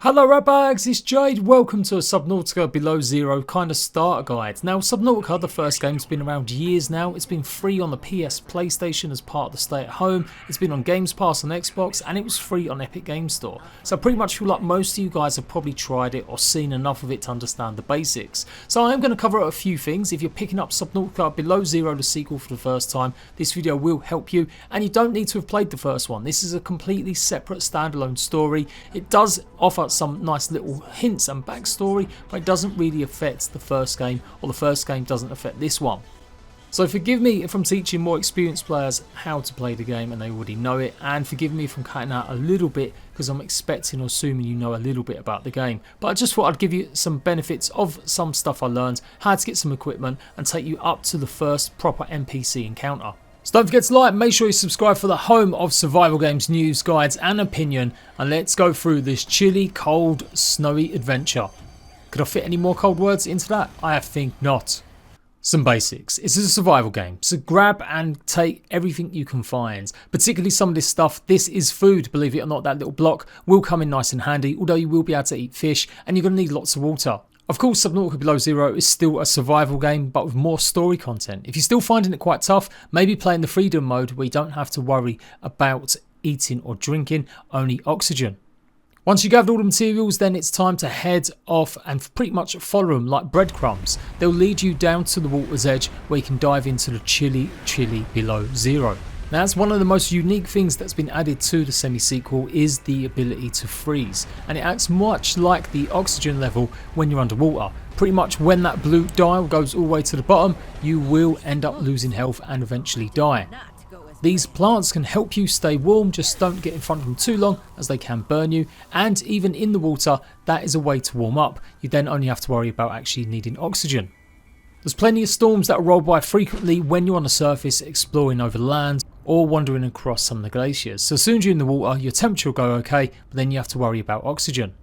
Hello ratbags, it's Jade. Welcome to a Subnautica Below Zero kind of starter guide. Now Subnautica, the first game, has been around years now. It's been free on the PS PlayStation as part of the stay at home. It's been on Games Pass on Xbox and it was free on Epic Games Store. So I pretty much feel like most of you guys have probably tried it or seen enough of it to understand the basics. So I am going to cover a few things. If you're picking up Subnautica Below Zero, the sequel, for the first time, this video will help you, and you don't need to have played the first one. This is a completely separate standalone story. It does offer some nice little hints and backstory, but it doesn't really affect the first game, or the first game doesn't affect this one. So forgive me if I'm teaching more experienced players how to play the game and they already know it, and forgive me if I'm cutting out a little bit because I'm expecting or assuming you know a little bit about the game. But I just thought I'd give you some benefits of some stuff I learned, how to get some equipment, and take you up to the first proper NPC encounter. So don't forget to like, make sure you subscribe for the home of survival games news, guides and opinion, and let's go through this chilly, cold, snowy adventure. Could I fit any more cold words into that? I think not. Some basics. It's a survival game, so grab and take everything you can find, particularly some of this stuff. This is food, believe it or not. That little block will come in nice and handy, although you will be able to eat fish and you're going to need lots of water. Of course, Subnautica Below Zero is still a survival game, but with more story content. If you're still finding it quite tough, maybe play in the freedom mode where you don't have to worry about eating or drinking, only oxygen. Once you gathered all the materials, then it's time to head off and pretty much follow them like breadcrumbs. They'll lead you down to the water's edge where you can dive into the chilly below zero. Now, that's one of the most unique things that's been added to the semi-sequel, is the ability to freeze, and it acts much like the oxygen level when you're underwater. Pretty much when that blue dial goes all the way to the bottom, you will end up losing health and eventually die. These plants can help you stay warm, just don't get in front of them too long as they can burn you, and even in the water, that is a way to warm up. You then only have to worry about actually needing oxygen. There's plenty of storms that roll by frequently when you're on the surface exploring over land or wandering across some of the glaciers. So as soon as you're in the water, your temperature will go okay, but then you have to worry about oxygen.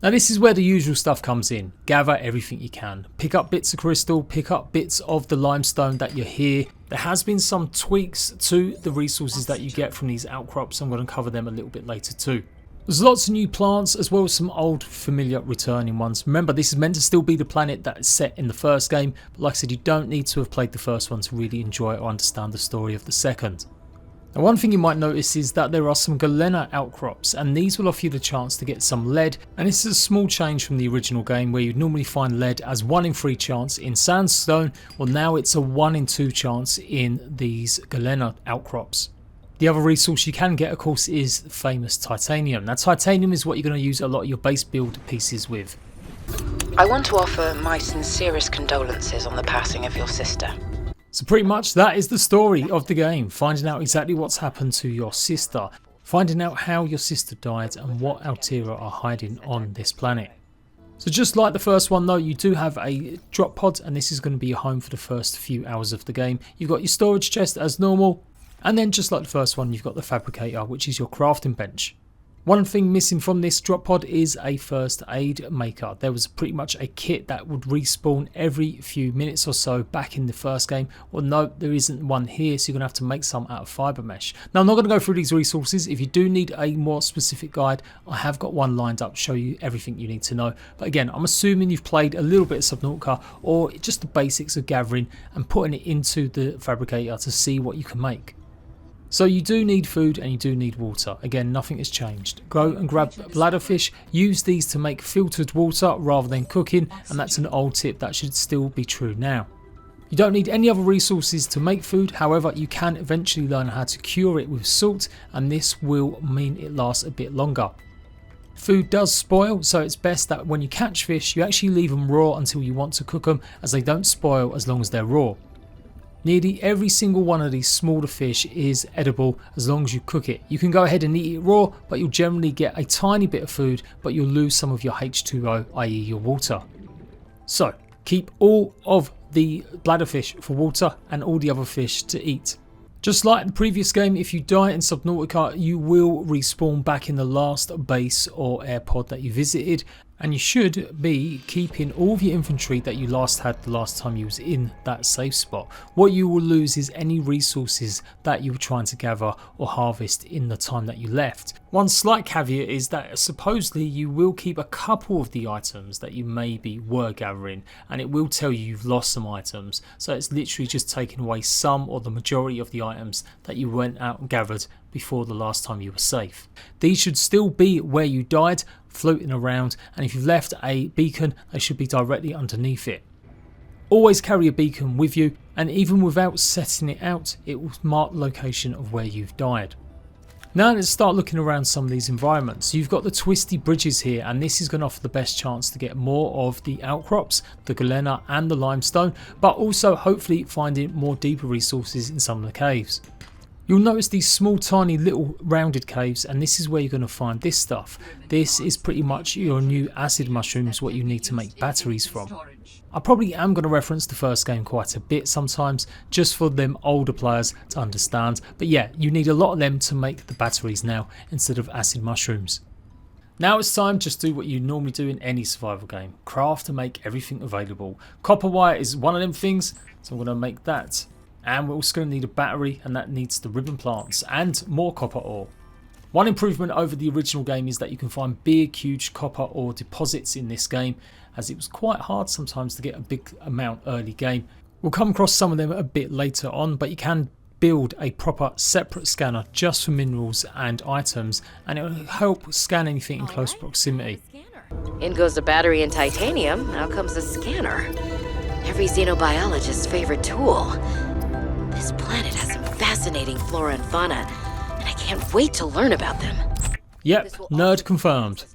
Now this is where the usual stuff comes in. Gather everything you can. Pick up bits of crystal, pick up bits of the limestone that you're here. There has been some tweaks to the resources that you get from these outcrops. I'm going to cover them a little bit later too. There's lots of new plants as well as some old familiar returning ones. Remember, this is meant to still be the planet that is set in the first game, but like I said, you don't need to have played the first one to really enjoy or understand the story of the second. Now, one thing you might notice is that there are some galena outcrops, and these will offer you the chance to get some lead, and this is a small change from the original game where you'd normally find lead as 1 in 3 chance in sandstone. Well, now it's a 1 in 2 chance in these galena outcrops. The other resource you can get, of course, is famous titanium. Now, titanium is what you're going to use a lot of your base build pieces with. I want to offer my sincerest condolences on the passing of your sister. So pretty much that is the story of the game, finding out exactly what's happened to your sister, finding out how your sister died and what Altera are hiding on this planet. So just like the first one though, you do have a drop pod, and this is going to be your home for the first few hours of the game. You've got your storage chest as normal, and then just like the first one, you've got the fabricator, which is your crafting bench. One thing missing from this drop pod is a first aid maker. There was pretty much a kit that would respawn every few minutes or so back in the first game. Well, no, there isn't one here, so you're going to have to make some out of fiber mesh. Now, I'm not going to go through these resources. If you do need a more specific guide, I have got one lined up to show you everything you need to know. But again, I'm assuming you've played a little bit of Subnautica or just the basics of gathering and putting it into the fabricator to see what you can make. So you do need food and you do need water. Again, nothing has changed. Go and grab bladderfish. Use these to make filtered water rather than cooking, and that's an old tip that should still be true now. You don't need any other resources to make food, however you can eventually learn how to cure it with salt, and this will mean it lasts a bit longer. Food does spoil, so it's best that when you catch fish you actually leave them raw until you want to cook them, as they don't spoil as long as they're raw. Nearly every single one of these smaller fish is edible as long as you cook it. You can go ahead and eat it raw, but you'll generally get a tiny bit of food, but you'll lose some of your H2O, i.e. your water. So keep all of the bladderfish for water and all the other fish to eat. Just like the previous game, if you die in Subnautica, you will respawn back in the last base or air pod that you visited. And you should be keeping all of your inventory that you last had the last time you was in that safe spot. What you will lose is any resources that you were trying to gather or harvest in the time that you left. One slight caveat is that supposedly you will keep a couple of the items that you maybe were gathering, and it will tell you you've lost some items. So it's literally just taking away some or the majority of the items that you went out and gathered before the last time you were safe. These should still be where you died, floating around, and if you've left a beacon, they should be directly underneath it. Always carry a beacon with you, and even without setting it out, it will mark the location of where you've died. Now let's start looking around some of these environments. You've got the Twisty Bridges here, and this is going to offer the best chance to get more of the outcrops, the galena and the limestone, but also hopefully finding more deeper resources in some of the caves. You'll notice these small tiny little rounded caves, and this is where you're going to find this stuff. This is pretty much your new acid mushrooms, what you need to make batteries from. I probably am going to reference the first game quite a bit sometimes, just for them older players to understand, but yeah, you need a lot of them to make the batteries now instead of acid mushrooms. Now it's time just do what you normally do in any survival game, craft and make everything available. Copper wire is one of them things, so I'm going to make that. And we're also going to need a battery, and that needs the ribbon plants and more copper ore. One improvement over the original game is that you can find big huge copper ore deposits in this game, as it was quite hard sometimes to get a big amount early game. We'll come across some of them a bit later on, but you can build a proper separate scanner just for minerals and items, and it will help scan anything in close proximity. In goes the battery and titanium, out comes the scanner. Every xenobiologist's favorite tool. This planet has some fascinating flora and fauna, and I can't wait to learn about them. Yep, nerd confirmed.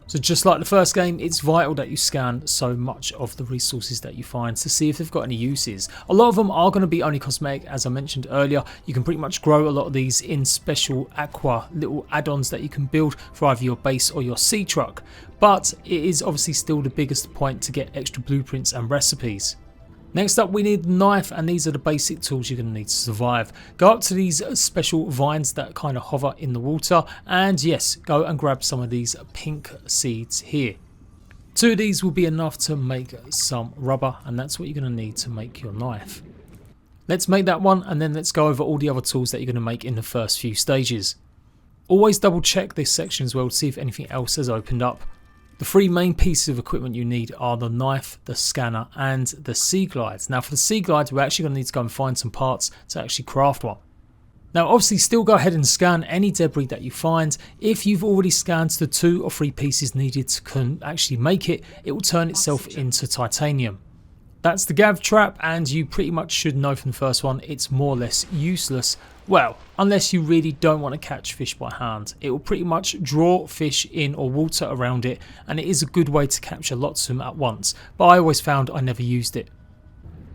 So just like the first game, it's vital that you scan so much of the resources that you find to see if they've got any uses. A lot of them are going to be only cosmetic, as I mentioned earlier. You can pretty much grow a lot of these in special aqua little add-ons that you can build for either your base or your sea truck. But it is obviously still the biggest point to get extra blueprints and recipes. Next up we need the knife, and these are the basic tools you're going to need to survive. Go up to these special vines that kind of hover in the water, and yes, go and grab some of these pink seeds here. 2 of these will be enough to make some rubber, and that's what you're going to need to make your knife. Let's make that one, and then let's go over all the other tools that you're going to make in the first few stages. Always double check this section as well to see if anything else has opened up. The 3 main pieces of equipment you need are the knife, the scanner and the sea glides. Now for the sea glide, we're actually going to need to go and find some parts to actually craft one. Now obviously still go ahead and scan any debris that you find. If you've already scanned the 2 or 3 pieces needed to actually make it, it will turn itself into titanium. That's the gav trap, and you pretty much should know from the first one it's more or less useless. Well, unless you really don't want to catch fish by hand. It will pretty much draw fish in or water around it, and it is a good way to capture lots of them at once, but I always found I never used it.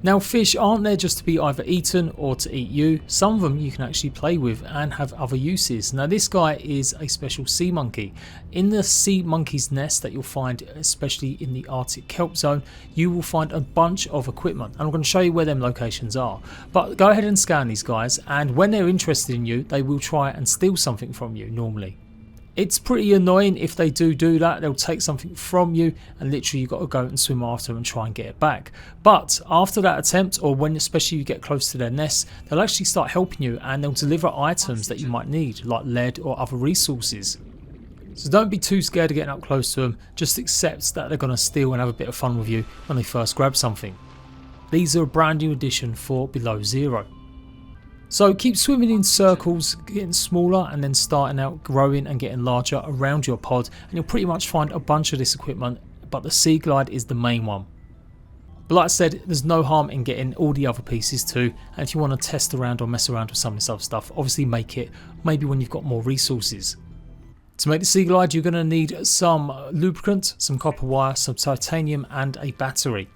Now fish aren't there just to be either eaten or to eat you. Some of them you can actually play with and have other uses. Now this guy is a special sea monkey. In the sea monkey's nest that you'll find especially in the Arctic kelp zone, you will find a bunch of equipment, and I'm going to show you where them locations are. But go ahead and scan these guys, and when they're interested in you, they will try and steal something from you normally. It's pretty annoying if they do that. They'll take something from you, and literally you've got to go and swim after them and try and get it back. But after that attempt, or when especially you get close to their nests, they'll actually start helping you, and they'll deliver items that you might need, like lead or other resources. So don't be too scared of getting up close to them, just accept that they're going to steal and have a bit of fun with you when they first grab something. These are a brand new addition for below zero. So keep swimming in circles, getting smaller and then starting out growing and getting larger around your pod, and you'll pretty much find a bunch of this equipment, but the sea glide is the main one. But like I said, there's no harm in getting all the other pieces too, and if you want to test around or mess around with some of this other stuff, obviously make it maybe when you've got more resources. To make the sea glide, you're going to need some lubricant, some copper wire, some titanium and a battery.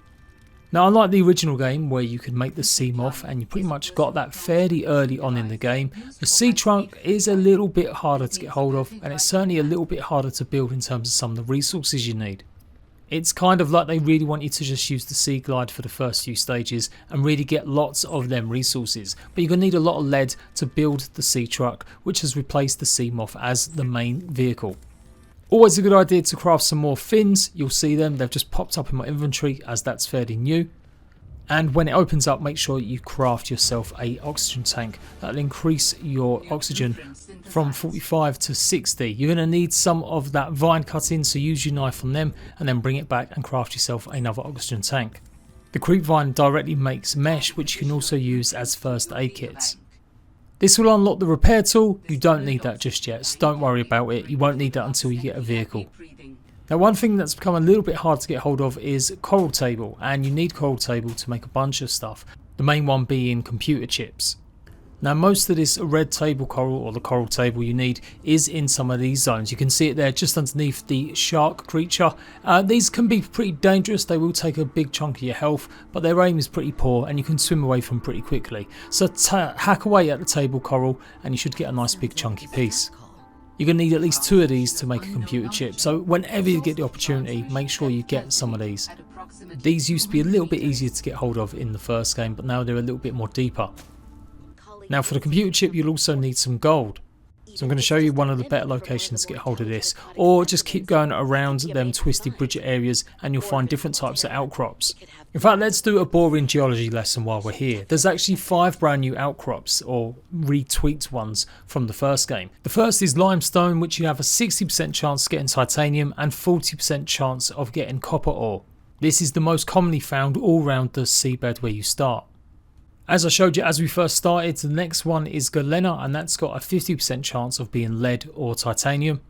Now unlike the original game where you could make the sea moth and you pretty much got that fairly early on in the game, the sea trunk is a little bit harder to get hold of, and it's certainly a little bit harder to build in terms of some of the resources you need. It's kind of like they really want you to just use the sea glide for the first few stages and really get lots of them resources, but you're going to need a lot of lead to build the sea truck, which has replaced the sea moth as the main vehicle. Always a good idea to craft some more fins. You'll see them, they've just popped up in my inventory as that's fairly new. And when it opens up, make sure you craft yourself a oxygen tank. That'll increase your oxygen from 45 to 60. You're going to need some of that vine cutting, so use your knife on them and then bring it back and craft yourself another oxygen tank. The creep vine directly makes mesh, which you can also use as first aid kits. This will unlock the repair tool. You don't need that just yet, so don't worry about it. You won't need that until you get a vehicle. Now, one thing that's become a little bit hard to get hold of is coral table, and you need coral table to make a bunch of stuff, the main one being computer chips. Now, most of this red table coral, or the coral table you need, is in some of these zones. You can see it there just underneath the shark creature. These can be pretty dangerous. They will take a big chunk of your health, but their aim is pretty poor and you can swim away from pretty quickly. So hack away at the table coral and you should get a nice big chunky piece. You're going to need at least 2 of these to make a computer chip, so whenever you get the opportunity, make sure you get some of these. These used to be a little bit easier to get hold of in the first game, but now they're a little bit more deeper. Now for the computer chip, you'll also need some gold. So I'm going to show you one of the better locations to get hold of this, or just keep going around them Twisty Bridges areas and you'll find different types of outcrops. In fact, let's do a boring geology lesson while we're here. There's actually 5 brand new outcrops, or retweaked ones from the first game. The first is limestone, which you have a 60% chance of getting titanium and 40% chance of getting copper ore. This is the most commonly found all around the seabed where you start. As I showed you as we first started, the next one is galena, and that's got a 50% chance of being lead or titanium.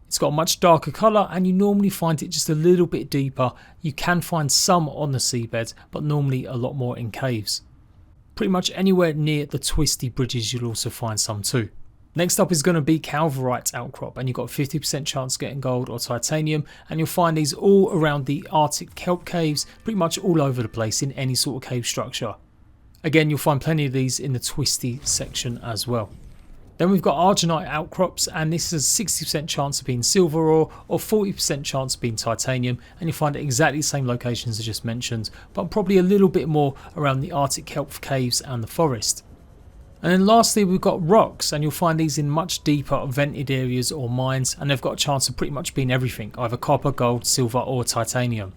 It's got a much darker colour and you normally find it just a little bit deeper. You can find some on the seabed, but normally a lot more in caves. Pretty much anywhere near the Twisty Bridges you'll also find some too. Next up is going to be calverite outcrop, and you've got a 50% chance of getting gold or titanium, and you'll find these all around the Arctic kelp caves, pretty much all over the place in any sort of cave structure. Again, you'll find plenty of these in the Twisty section as well. Then we've got arginite outcrops, and this is a 60% chance of being silver ore or 40% chance of being titanium, and you'll find it exactly the same locations I just mentioned, but probably a little bit more around the Arctic kelp caves and the forest. And then lastly, we've got rocks, and you'll find these in much deeper vented areas or mines, and they've got a chance of pretty much being everything, either copper, gold, silver or titanium.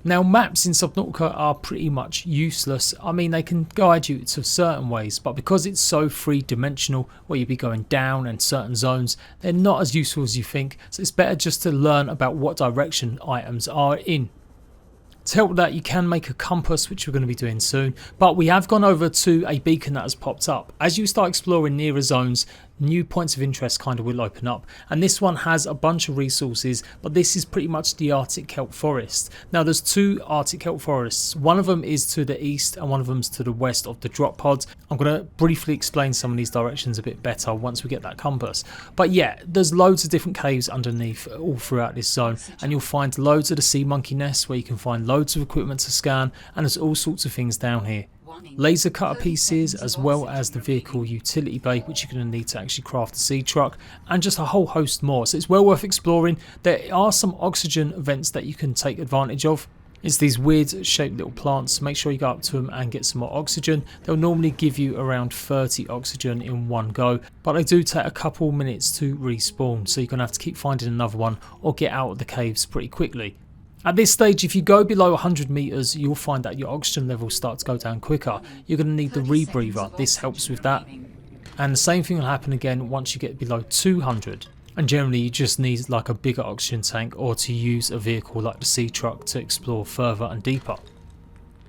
Now, maps in Subnautica are pretty much useless. I mean, they can guide you to certain ways, but because it's so three-dimensional, where you'll be going down and certain zones, they're not as useful as you think, so it's better just to learn about what direction items are in. To help with that, you can make a compass, which we're going to be doing soon, but we have gone over to a beacon that has popped up. As you start exploring nearer zones, new points of interest kind of will open up, and this one has a bunch of resources, but this is pretty much the Arctic kelp forest. Now there's 2 Arctic kelp forests. One of them is to the east and one of them is to the west of the drop pods. I'm going to briefly explain some of these directions a bit better once we get that compass. But yeah, there's loads of different caves underneath all throughout this zone, and you'll find loads of the sea monkey nests where you can find loads of equipment to scan, and there's all sorts of things down here. Laser cutter pieces, as well as the vehicle utility bay, which you're going to need to actually craft a sea truck, and just a whole host more. So it's well worth exploring. There are some oxygen vents that you can take advantage of. It's these weird shaped little plants. Make sure you go up to them and get some more oxygen. They'll normally give you around 30 oxygen in one go, but they do take a couple minutes to respawn, so you're going to have to keep finding another one or get out of the caves pretty quickly. At this stage, if you go below 100 meters, you'll find that your oxygen levels start to go down quicker. You're going to need the rebreather. This helps with that. And the same thing will happen again once you get below 200. And generally, you just need like a bigger oxygen tank or to use a vehicle like the sea truck to explore further and deeper.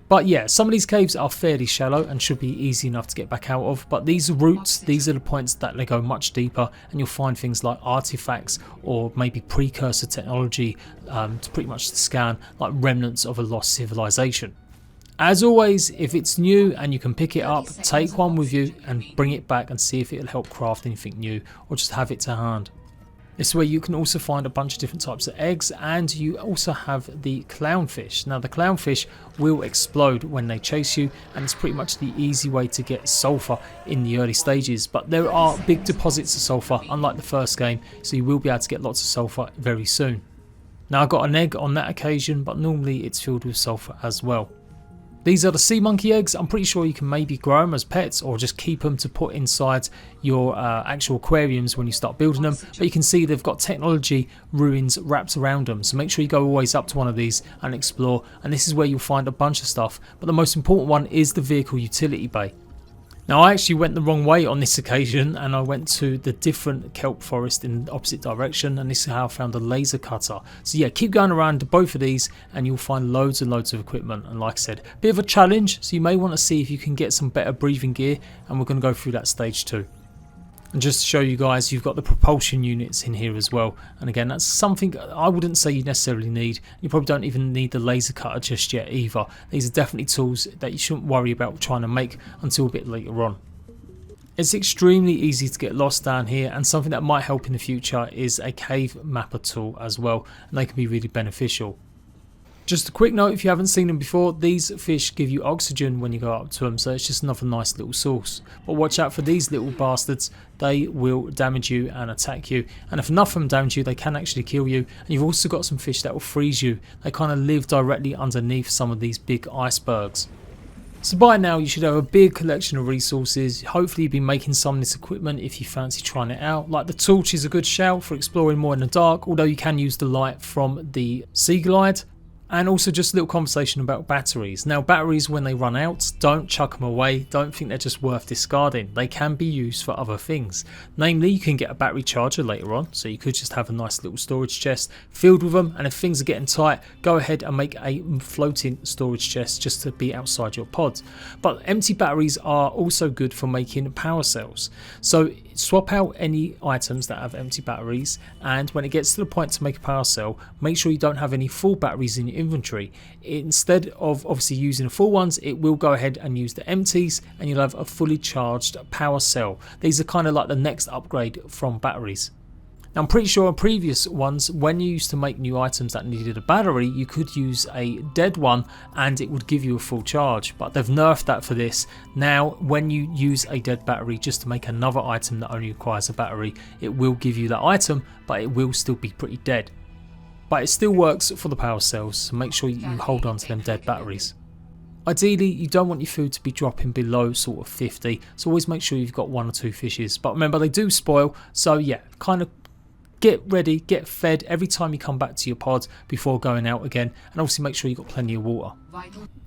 But yeah, some of these caves are fairly shallow and should be easy enough to get back out of, but these routes, these are the points that they go much deeper, and you'll find things like artifacts or maybe precursor technology to pretty much scan, like remnants of a lost civilization. As always, if it's new and you can pick it up, take one with you and bring it back and see if it'll help craft anything new, or just have it to hand. This is where you can also find a bunch of different types of eggs, and you also have the clownfish. Now the clownfish will explode when they chase you, and it's pretty much the easy way to get sulfur in the early stages, but there are big deposits of sulfur unlike the first game, so you will be able to get lots of sulfur very soon. Now I got an egg on that occasion, but normally it's filled with sulfur as well. These are the sea monkey eggs. I'm pretty sure you can maybe grow them as pets or just keep them to put inside your actual aquariums when you start building them. But you can see they've got technology ruins wrapped around them. So make sure you go always up to one of these and explore. And this is where you'll find a bunch of stuff. But the most important one is the vehicle utility bay. Now I actually went the wrong way on this occasion and I went to the different kelp forest in the opposite direction, and this is how I found the laser cutter. So yeah, keep going around both of these and you'll find loads and loads of equipment, and like I said, bit of a challenge, so you may want to see if you can get some better breathing gear, and we're going to go through that stage too. And just to show you guys, you've got the propulsion units in here as well. And again, that's something I wouldn't say you necessarily need. You probably don't even need the laser cutter just yet either. These are definitely tools that you shouldn't worry about trying to make until a bit later on. It's extremely easy to get lost down here, and something that might help in the future is a cave mapper tool as well, and they can be really beneficial. Just a quick note, if you haven't seen them before, these fish give you oxygen when you go up to them, so it's just another nice little source. But watch out for these little bastards, they will damage you and attack you, and if enough of them damage you, they can actually kill you. And you've also got some fish that will freeze you. They kind of live directly underneath some of these big icebergs. So by now you should have a big collection of resources. Hopefully you've been making some of this equipment if you fancy trying it out. Like the torch is a good shout for exploring more in the dark, although you can use the light from the Sea Glide. And also just a little conversation about batteries. Now batteries, when they run out, don't chuck them away. Don't think they're just worth discarding. They can be used for other things. Namely, you can get a battery charger later on. So you could just have a nice little storage chest filled with them. And if things are getting tight, go ahead and make a floating storage chest just to be outside your pod. But empty batteries are also good for making power cells. So swap out any items that have empty batteries, and when it gets to the point to make a power cell, make sure you don't have any full batteries in your inventory. Instead of obviously using the full ones, it will go ahead and use the empties, and you'll have a fully charged power cell. These are kind of like the next upgrade from batteries. Now I'm pretty sure in previous ones, when you used to make new items that needed a battery, you could use a dead one and it would give you a full charge, but they've nerfed that for this. Now when you use a dead battery just to make another item that only requires a battery, it will give you that item, but it will still be pretty dead. But it still works for the power cells, so make sure you hold on to them dead batteries. Ideally, you don't want your food to be dropping below sort of 50, so always make sure you've got 1 or 2 fishes. But remember, they do spoil, so yeah, kind of get ready, get fed every time you come back to your pod before going out again, and obviously make sure you've got plenty of water.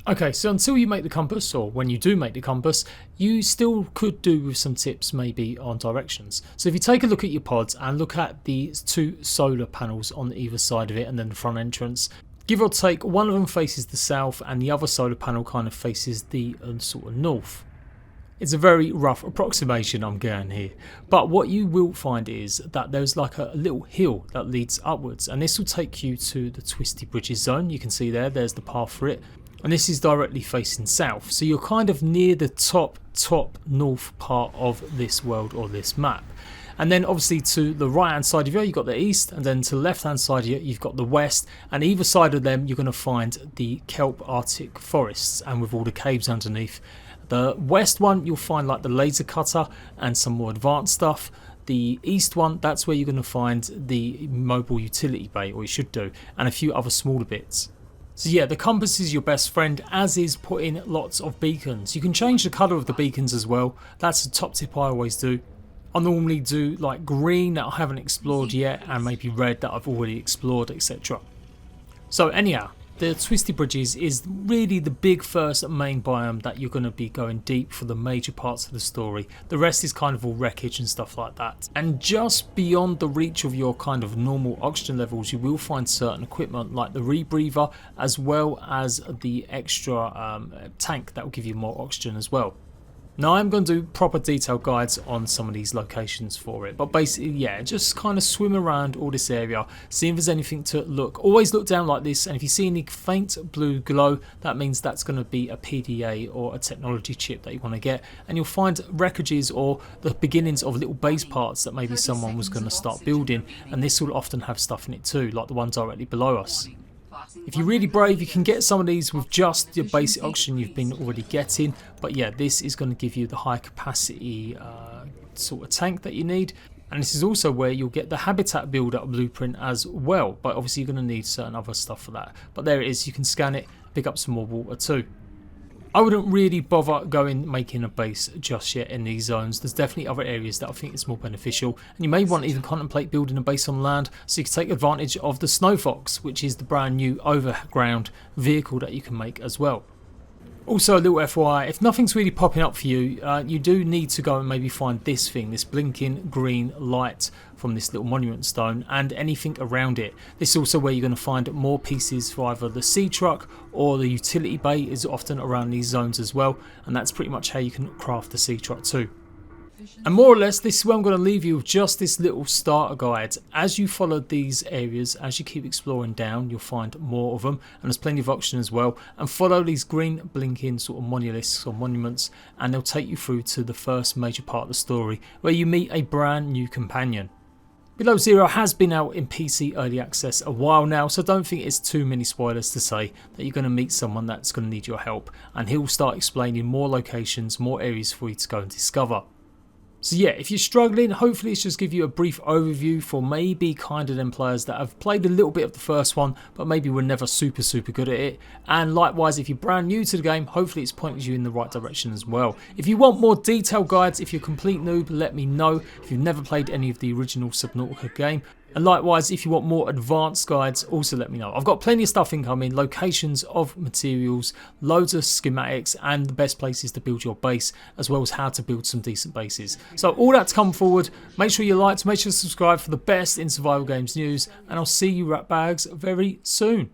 Okay, so until you make the compass, or when you do make the compass, you still could do with some tips maybe on directions. So if you take a look at your pods and look at the 2 solar panels on either side of it and then the front entrance, give or take, one of them faces the south and the other solar panel kind of faces the sort of north. It's a very rough approximation I'm going here, but what you will find is that there's like a little hill that leads upwards, and this will take you to the Twisty Bridges zone. You can see there's the path for it, and this is directly facing south, so you're kind of near the top north part of this world or this map. And then obviously to the right hand side of you, you've got the east, and then to the left hand side of you, you've got the west, and either side of them you're going to find the kelp Arctic forests and with all the caves underneath. The west one, you'll find like the laser cutter and some more advanced stuff. The east one, that's where you're going to find the mobile utility bay, or you should do, and a few other smaller bits. So yeah, the compass is your best friend, as is putting lots of beacons. You can change the colour of the beacons as well. That's a top tip I always do. I normally do like green that I haven't explored yet, and maybe red that I've already explored, etc. So anyhow, the Twisty Bridges is really the big first main biome that you're going to be going deep for the major parts of the story. The rest is kind of all wreckage and stuff like that. And just beyond the reach of your kind of normal oxygen levels, you will find certain equipment like the rebreather, as well as the extra tank that will give you more oxygen as well. Now I'm going to do proper detailed guides on some of these locations for it, but basically yeah, just kind of swim around all this area, see if there's anything to look. Always look down like this, and if you see any faint blue glow, that means that's going to be a PDA or a technology chip that you want to get, and you'll find wreckages or the beginnings of little base parts that maybe someone was going to start building, and this will often have stuff in it too, like the one directly below us. If you're really brave, you can get some of these with just your basic oxygen you've been already getting, but yeah, this is going to give you the high capacity sort of tank that you need, and this is also where you'll get the habitat builder blueprint as well, but obviously you're going to need certain other stuff for that. But there it is, you can scan it, pick up some more water too. I wouldn't really bother making a base just yet in these zones. There's definitely other areas that I think is more beneficial, and you may want to even contemplate building a base on land so you can take advantage of the Snow Fox, which is the brand new overground vehicle that you can make as well. Also, a little FYI, if nothing's really popping up for you, you do need to go and maybe find this thing, this blinking green light from this little monument stone and anything around it. This is also where you're going to find more pieces for either the sea truck or the utility bay is often around these zones as well, and that's pretty much how you can craft the sea truck too. And more or less, this is where I'm going to leave you with just this little starter guide. As you follow these areas, as you keep exploring down, you'll find more of them, and there's plenty of options as well. And follow these green blinking sort of monulisks or monuments, and they'll take you through to the first major part of the story, where you meet a brand new companion. Below Zero has been out in PC early access a while now, so don't think it's too many spoilers to say that you're going to meet someone that's going to need your help, and he'll start explaining more locations, more areas for you to go and discover. So yeah, if you're struggling, hopefully it's just give you a brief overview for maybe kind of them players that have played a little bit of the first one, but maybe were never super good at it. And likewise, if you're brand new to the game, hopefully it's pointed you in the right direction as well. If you want more detailed guides, if you're a complete noob, let me know. If you've never played any of the original Subnautica game, and likewise, if you want more advanced guides, also let me know. I've got plenty of stuff incoming, locations of materials, loads of schematics, and the best places to build your base, as well as how to build some decent bases. So all that's come forward. Make sure you like, make sure to subscribe for the best in survival games news, and I'll see you rat bags very soon.